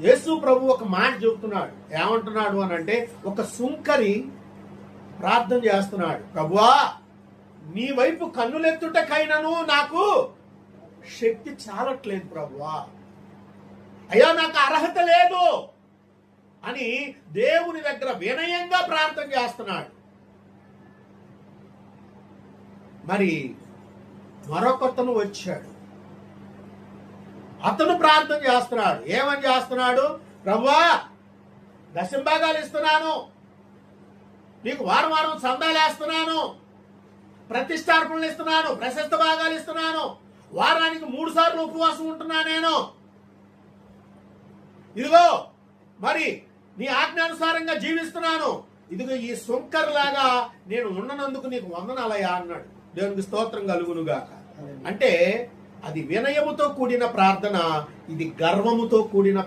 యేసు ప్రభు ఒక మాట చెబుతున్నాడు. ఏమంటున్నాడు అని అంటే, ఒక సుంకరి ప్రార్థన చేస్తున్నాడు, ప్రభువా నీ వైపు కన్నులెత్తుటకైనను నాకు శక్తి చాలట్లేదు ప్రభువా, అయ్యా నాకు అర్హత లేదు అని దేవుని దగ్గర వినయంగా ప్రార్థన చేస్తున్నాడు. మరి మరొకతను వచ్చాడు, అతను ప్రార్థన చేస్తున్నాడు. ఏమని చేస్తున్నాడు? ప్రభువా దశంభాగాలు ఇస్తున్నాను, నీకు వారం వారం సందాలు వేస్తున్నాను, ప్రతిష్టార్పణలు ఇస్తున్నాను, ప్రశస్త భాగాలు ఇస్తున్నాను, వారానికి 3 సార్లు ఉపవాసం ఉంటున్నా నేను, ఇదిగో మరి నీ ఆజ్ఞానుసారంగా జీవిస్తున్నాను, ఇదిగో ఈ సుంకర్లాగా నేను ఉన్ననందుకు నీకు వందనాలయ్యా అన్నాడు. దేవునికి స్తోత్రం కలుగునుగాక. అంటే అది వినయముతో కూడిన ప్రార్థన, ఇది గర్వముతో కూడిన